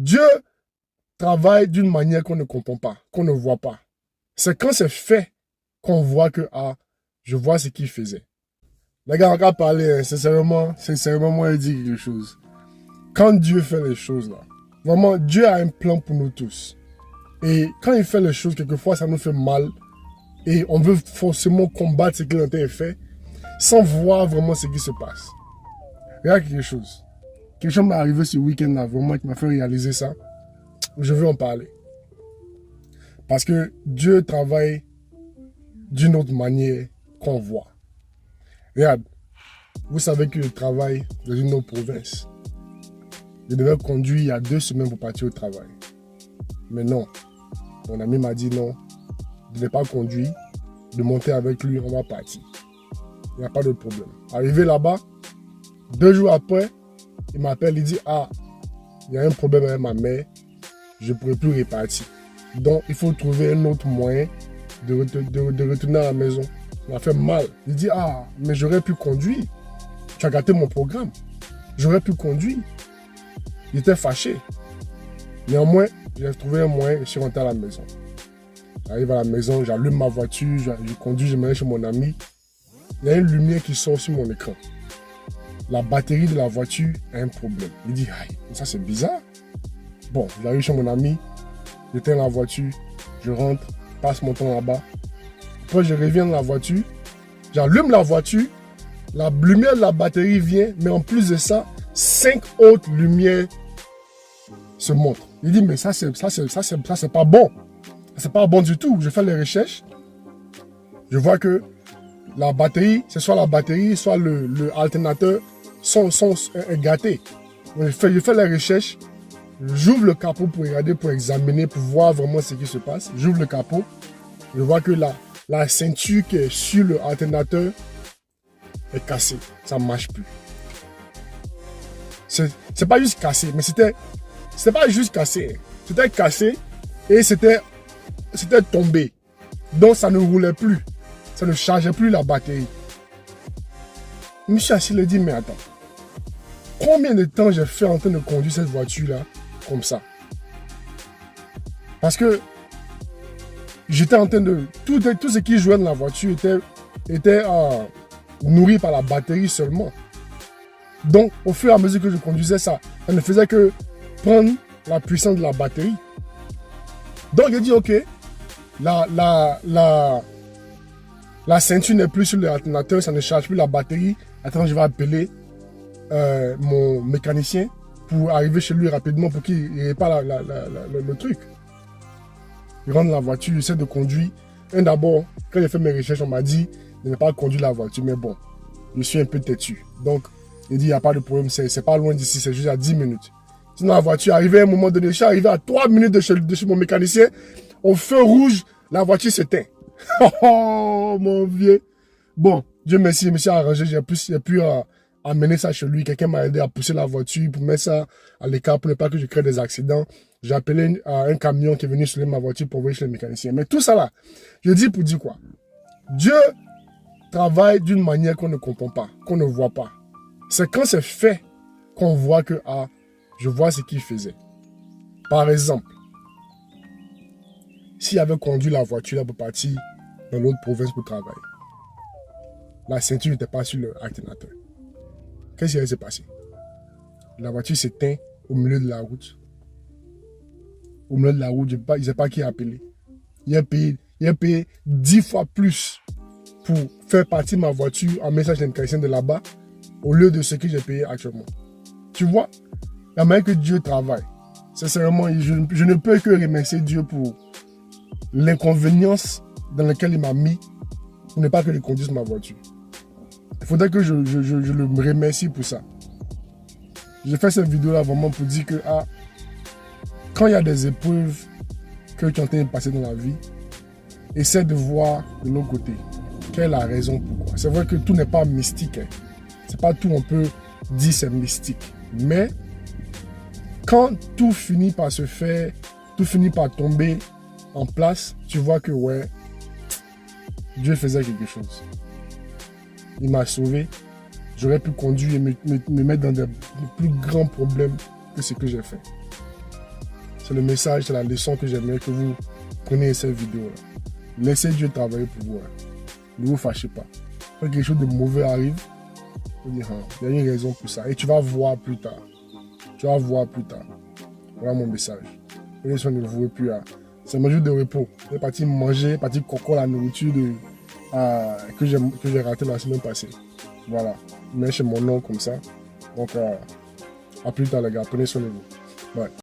Dieu travaille d'une manière qu'on ne comprend pas, qu'on ne voit pas. C'est quand c'est fait qu'on voit que, ah, je vois ce qu'il faisait. Les gars, on va parler, hein, sincèrement, moi, il dit quelque chose. Quand Dieu fait les choses, là, vraiment, Dieu a un plan pour nous tous. Et quand il fait les choses, quelquefois, ça nous fait mal. Et on veut forcément combattre ce qu'il a été fait, sans voir vraiment ce qui se passe. Regarde quelque chose. Quelque chose m'est arrivé ce week-end-là, vraiment, qui m'a fait réaliser ça. Je veux en parler. Parce que Dieu travaille d'une autre manière qu'on voit. Regarde, vous savez que je travaille dans une autre province. Je devais conduire il y a 2 semaines pour partir au travail. Mais non, mon ami m'a dit non, je ne vais pas conduire, de monter avec lui, on va partir. Il n'y a pas de problème. Arrivé là-bas, 2 jours après, il m'appelle, il dit, ah, il y a un problème avec ma mère, je ne pourrai plus repartir. Donc, il faut trouver un autre moyen de retourner à la maison. Ça m'a fait mal. Il dit, ah, mais j'aurais pu conduire. Tu as gâté mon programme. J'aurais pu conduire. Il était fâché. Néanmoins, j'ai trouvé un moyen, je suis rentré à la maison. J'arrive à la maison, j'allume ma voiture, je conduis, je m'en chez mon ami. Il y a une lumière qui sort sur mon écran. La batterie de la voiture a un problème. Il dit, aïe, ça c'est bizarre. Bon, j'arrive chez mon ami, j'éteins la voiture, je rentre, passe mon temps là-bas. Après, je reviens dans la voiture, j'allume la voiture, la lumière de la batterie vient, mais en plus de ça, 5 autres lumières se montrent. Il dit, mais ça c'est pas bon. C'est pas bon du tout. Je fais les recherches. Je vois que la batterie, c'est soit la batterie, soit le alternateur sont gâtés. Je fais les recherches. J'ouvre le capot pour regarder, pour examiner, pour voir vraiment ce qui se passe. J'ouvre le capot. Je vois que la ceinture qui est sur le alternateur est cassée. Ça ne marche plus. C'est pas juste cassé, mais c'était pas juste cassé. C'était cassé et c'était tombé. Donc ça ne roulait plus. Ça ne chargeait plus la batterie. Je me suis assis et dit, mais attends. Combien de temps j'ai fait en train de conduire cette voiture-là comme ça? Parce que j'étais en train de... Tout ce qui jouait dans la voiture était nourri par la batterie seulement. Donc, au fur et à mesure que je conduisais ça ne faisait que prendre la puissance de la batterie. Donc, j'ai dit, ok, la ceinture n'est plus sur l'alternateur, ça ne charge plus la batterie. Attends, je vais appeler mon mécanicien pour arriver chez lui rapidement pour qu'il répare le truc. Il rentre dans la voiture, il essaie de conduire. Et d'abord, quand j'ai fait mes recherches, on m'a dit de ne pas conduire la voiture. Mais bon, je suis un peu têtu. Donc, il dit, il n'y a pas de problème, c'est pas loin d'ici, c'est juste à 10 minutes. Sinon, la voiture arrivait à un moment donné, je suis arrivé à 3 minutes de chez mon mécanicien. Au feu rouge, la voiture s'éteint. Oh, mon vieux. Bon, Dieu merci, je me suis arrangé, j'ai pu amener ça chez lui. Quelqu'un m'a aidé à pousser la voiture pour mettre ça à l'écart pour ne pas que je crée des accidents. J'ai appelé un camion qui est venu soulever ma voiture pour envoyer chez le mécanicien. Mais tout ça là, je dis pour dire quoi? Dieu travaille d'une manière qu'on ne comprend pas, qu'on ne voit pas. C'est quand c'est fait qu'on voit que, ah, je vois ce qu'il faisait. Par exemple, s'il avait conduit la voiture là pour partir dans l'autre province pour travailler, la ceinture n'était pas sur l'alternateur. Qu'est-ce qui allait se passer? La voiture s'éteint au milieu de la route. Au milieu de la route, il ne sait pas qui a appelé. Il a payé 10 fois plus pour faire partir ma voiture en message d'indication de là-bas au lieu de ce que j'ai payé actuellement. Tu vois, la manière que Dieu travaille, sincèrement, je ne peux que remercier Dieu pour l'inconvénience dans laquelle il m'a mis pour ne pas que je conduise ma voiture. Il faudrait que je le remercie pour ça. J'ai fait cette vidéo-là vraiment pour dire que quand il y a des épreuves que tu es en train de passer dans la vie, essaie de voir de l'autre côté. Quelle est la raison pourquoi? C'est vrai que tout n'est pas mystique. Hein. C'est pas tout on peut dire c'est mystique. Mais quand tout finit par se faire, tout finit par tomber en place, tu vois que ouais, Dieu faisait quelque chose. Il m'a sauvé. J'aurais pu conduire et me mettre dans de plus grands problèmes que ce que j'ai fait. C'est le message, c'est la leçon que j'aimerais que vous preniez cette vidéo-là. Laissez Dieu travailler pour vous. Ne vous fâchez pas. Quand quelque chose de mauvais arrive, vous dire, il y a une raison pour ça. Et tu vas voir plus tard. Tu vas voir plus tard. Voilà mon message. Prenez soin de vous et puis c'est mon jour de repos. Je vais partir manger, partir coco la nourriture que j'ai raté la semaine passée. Voilà. Je mets chez mon oncle comme ça. Donc, à plus tard les gars. Prenez soin de vous. Bye.